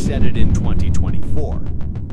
said it in 2024,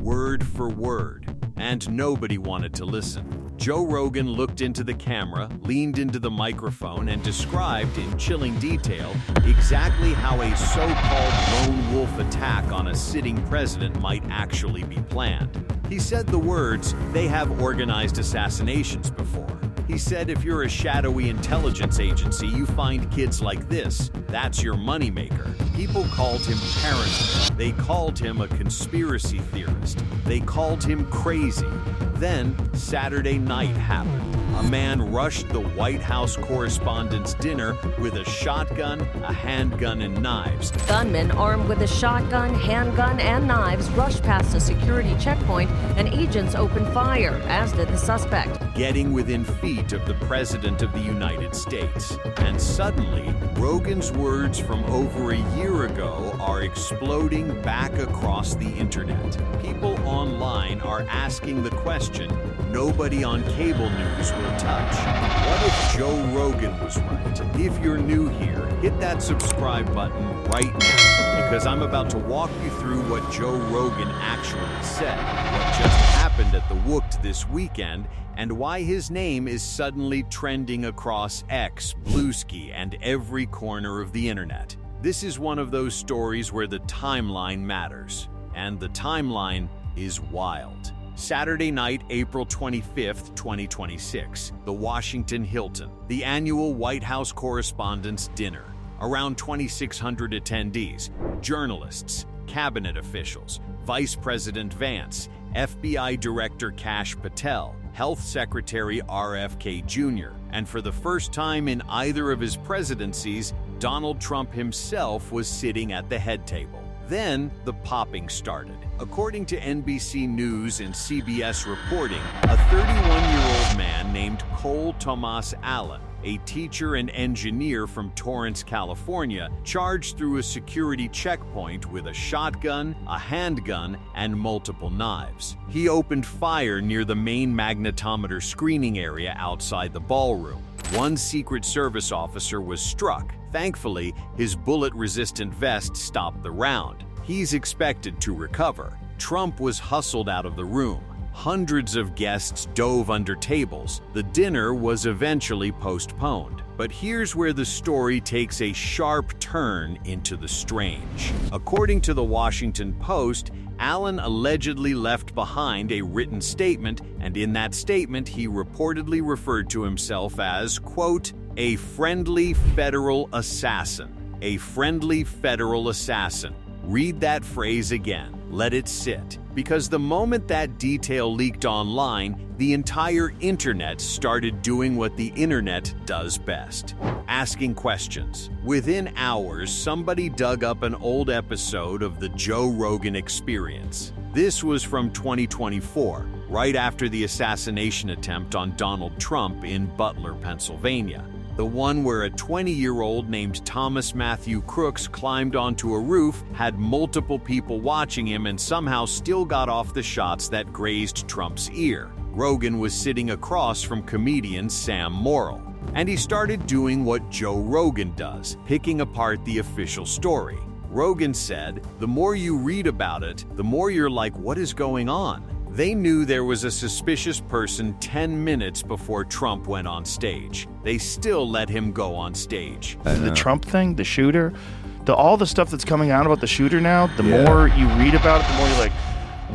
word for word, and nobody wanted to listen. Joe Rogan looked into the camera, leaned into the microphone, and described in chilling detail exactly how a so-called lone wolf attack on a sitting president might actually be planned. He said the words, "They have organized assassinations before." He said if you're a shadowy intelligence agency, you find kids like this. That's your moneymaker. People called him paranoid. They called him a conspiracy theorist. They called him crazy. Then, Saturday night happened. A man rushed the White House Correspondents Dinner with a shotgun, a handgun, and knives. Gunmen armed with a shotgun, handgun, and knives rushed past a security checkpoint, and agents opened fire, as did the suspect. Getting within feet of the President of the United States. And suddenly, Rogan's words from over a year ago are exploding back across the internet. People online are asking the question nobody on cable news will touch. What if Joe Rogan was right? If you're new here, hit that subscribe button right now, because I'm about to walk you through what Joe Rogan actually said, what just happened at the WHCD this weekend, and why his name is suddenly trending across X, Bluesky, and every corner of the internet. This is one of those stories where the timeline matters, and the timeline is wild. Saturday night, April 25th, 2026, the Washington Hilton, the annual White House Correspondents Dinner. Around 2,600 attendees, journalists, cabinet officials, Vice President Vance, FBI Director Kash Patel, Health Secretary RFK Jr., and for the first time in either of his presidencies, Donald Trump himself was sitting at the head table. Then the popping started. According to NBC News and CBS reporting, a 31-year-old man named Cole Thomas Allen, a teacher and engineer from Torrance, California, charged through a security checkpoint with a shotgun, a handgun, and multiple knives. He opened fire near the main magnetometer screening area outside the ballroom. One Secret Service officer was struck. Thankfully, his bullet-resistant vest stopped the round. He's expected to recover. Trump was hustled out of the room. Hundreds of guests dove under tables. The dinner was eventually postponed. But here's where the story takes a sharp turn into the strange. According to the Washington Post, Allen allegedly left behind a written statement, and in that statement he reportedly referred to himself as, quote, a friendly federal assassin. A friendly federal assassin. Read that phrase again. Let it sit. Because the moment that detail leaked online, the entire internet started doing what the internet does best. Asking questions. Within hours, somebody dug up an old episode of the Joe Rogan Experience. This was from 2024, right after the assassination attempt on Donald Trump in Butler, Pennsylvania. The one where a 20-year-old named Thomas Matthew Crooks climbed onto a roof, had multiple people watching him, and somehow still got off the shots that grazed Trump's ear. Rogan was sitting across from comedian Sam Morrill. And he started doing what Joe Rogan does, picking apart the official story. Rogan said, the more you read about it, the more you're like, what is going on? They knew there was a suspicious person 10 minutes before Trump went on stage. They still let him go on stage. The Trump thing, the shooter, all the stuff that's coming out about the shooter now, the more you read about it, the more you're like,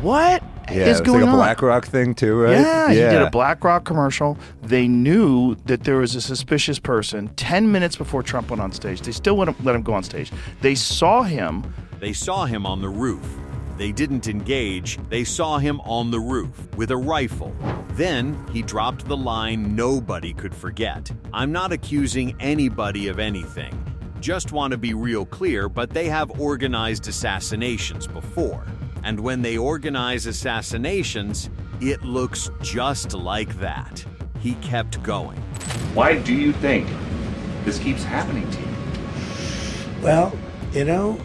what is going on? Like a BlackRock thing too, right? Yeah, he did a BlackRock commercial. They knew that there was a suspicious person 10 minutes before Trump went on stage. They still wouldn't let him go on stage. They saw him. They saw him on the roof. They didn't engage. They saw him on the roof with a rifle. Then he dropped the line nobody could forget. I'm not accusing anybody of anything. Just want to be real clear, but they have organized assassinations before. And when they organize assassinations, it looks just like that. He kept going. Why do you think this keeps happening to you? Well, you know,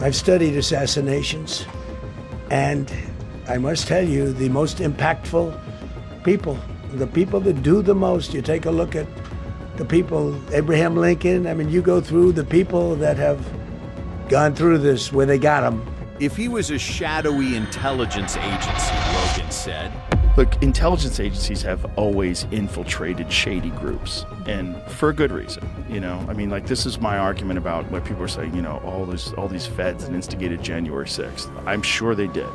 I've studied assassinations, and I must tell you, the most impactful people, the people that do the most, you take a look at the people, Abraham Lincoln, I mean, you go through the people that have gone through this where they got him. If he was a shadowy intelligence agency, Rogan said. Look, intelligence agencies have always infiltrated shady groups, and for a good reason. I mean, like, this is my argument about what people are saying, all these feds that instigated January 6th. I'm sure they did.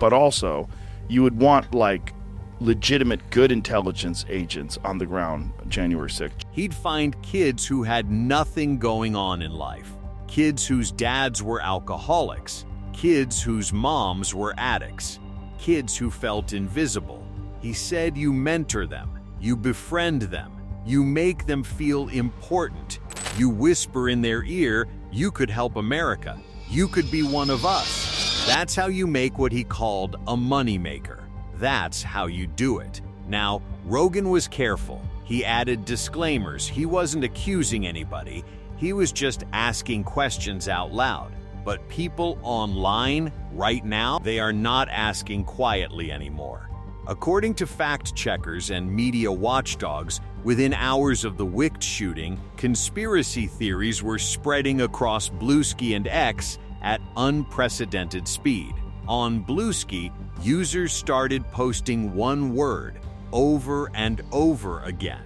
But also, you would want, like, legitimate good intelligence agents on the ground January 6th. He'd find kids who had nothing going on in life, kids whose dads were alcoholics, kids whose moms were addicts, kids who felt invisible. He said you mentor them, you befriend them, you make them feel important, you whisper in their ear, you could help America, you could be one of us. That's how you make what he called a moneymaker. That's how you do it. Now, Rogan was careful. He added disclaimers. He wasn't accusing anybody. He was just asking questions out loud. But people online, right now, they are not asking quietly anymore. According to fact checkers and media watchdogs, within hours of the Wicht shooting, conspiracy theories were spreading across Bluesky and X at unprecedented speed. On Bluesky, users started posting one word over and over again,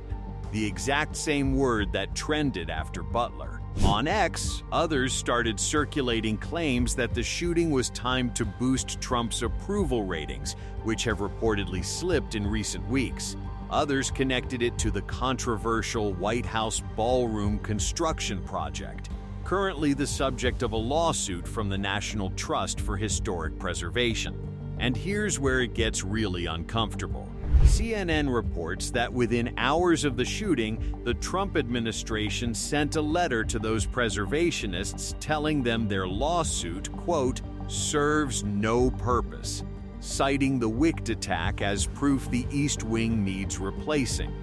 the exact same word that trended after Butler. On X, others started circulating claims that the shooting was timed to boost Trump's approval ratings, which have reportedly slipped in recent weeks. Others connected it to the controversial White House ballroom construction project, currently the subject of a lawsuit from the National Trust for Historic Preservation. And here's where it gets really uncomfortable. CNN reports that within hours of the shooting, the Trump administration sent a letter to those preservationists telling them their lawsuit, quote, serves no purpose, citing the Wicht attack as proof the East Wing needs replacing.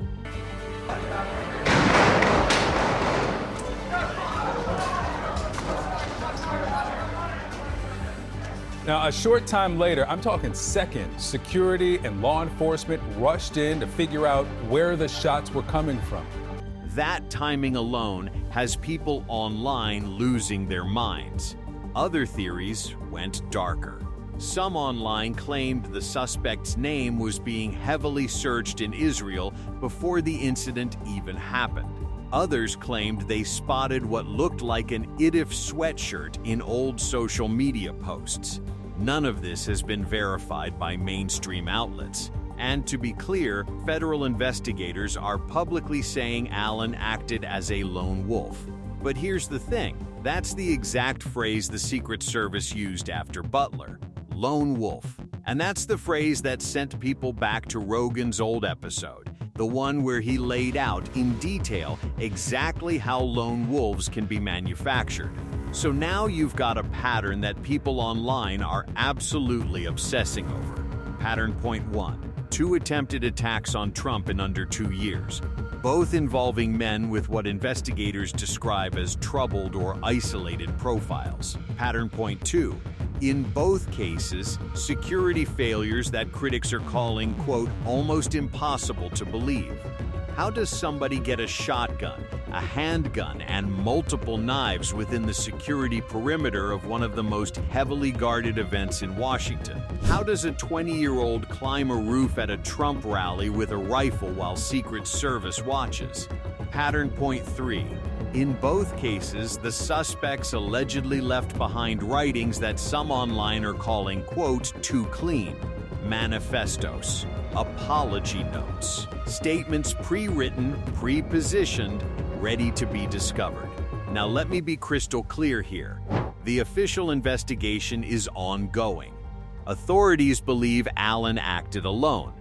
Now, a short time later, I'm talking seconds, security and law enforcement rushed in to figure out where the shots were coming from. That timing alone has people online losing their minds. Other theories went darker. Some online claimed the suspect's name was being heavily searched in Israel before the incident even happened. Others claimed they spotted what looked like an Idif sweatshirt in old social media posts. None of this has been verified by mainstream outlets. And to be clear, federal investigators are publicly saying Allen acted as a lone wolf. But here's the thing, that's the exact phrase the Secret Service used after Butler, lone wolf. And that's the phrase that sent people back to Rogan's old episode, the one where he laid out in detail exactly how lone wolves can be manufactured. So now you've got a pattern that people online are absolutely obsessing over. Pattern point 1, 2 attempted attacks on Trump in under 2 years, both involving men with what investigators describe as troubled or isolated profiles. Pattern point 2, in both cases, security failures that critics are calling, quote, almost impossible to believe. How does somebody get a shotgun, a handgun, and multiple knives within the security perimeter of one of the most heavily guarded events in Washington? How does a 20-year-old climb a roof at a Trump rally with a rifle while Secret Service watches? Pattern point 3. In both cases, the suspects allegedly left behind writings that some online are calling, quote, too clean, manifestos, apology notes, statements pre-written, pre-positioned, ready to be discovered. Now let me be crystal clear here. The official investigation is ongoing. Authorities believe Allen acted alone.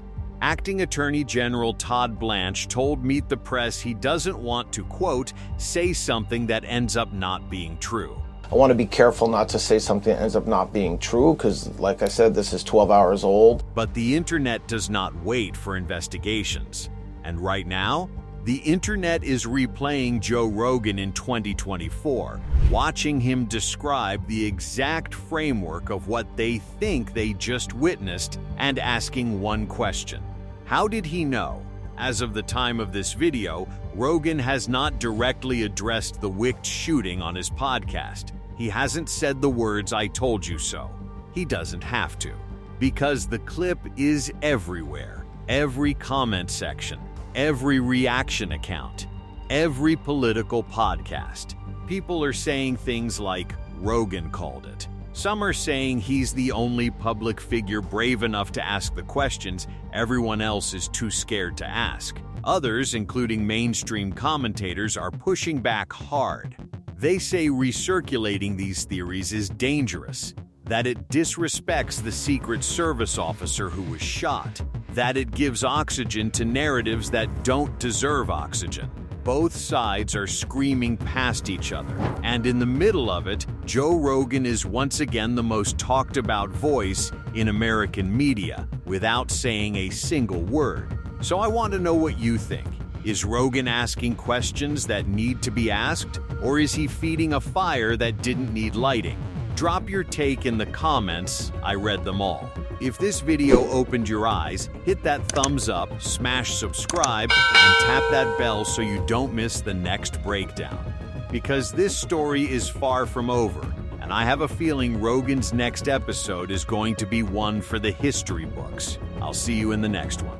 Acting Attorney General Todd Blanche told Meet the Press he doesn't want to, quote, say something that ends up not being true. I want to be careful not to say something that ends up not being true because, like I said, this is 12 hours old. But the internet does not wait for investigations. And right now, the internet is replaying Joe Rogan in 2024, watching him describe the exact framework of what they think they just witnessed and asking one question. How did he know? As of the time of this video, Rogan has not directly addressed the Wicht shooting on his podcast. He hasn't said the words "I told you so." He doesn't have to, because the clip is everywhere. Every comment section, every reaction account, every political podcast. People are saying things like, Rogan called it. Some are saying he's the only public figure brave enough to ask the questions everyone else is too scared to ask. Others, including mainstream commentators, are pushing back hard. They say recirculating these theories is dangerous, that it disrespects the Secret Service officer who was shot, that it gives oxygen to narratives that don't deserve oxygen. Both sides are screaming past each other, and in the middle of it, Joe Rogan is once again the most talked about voice in American media, without saying a single word. So I want to know what you think. Is Rogan asking questions that need to be asked, or is he feeding a fire that didn't need lighting? Drop your take in the comments. I read them all. If this video opened your eyes, hit that thumbs up, smash subscribe, and tap that bell so you don't miss the next breakdown. Because this story is far from over, and I have a feeling Rogan's next episode is going to be one for the history books. I'll see you in the next one.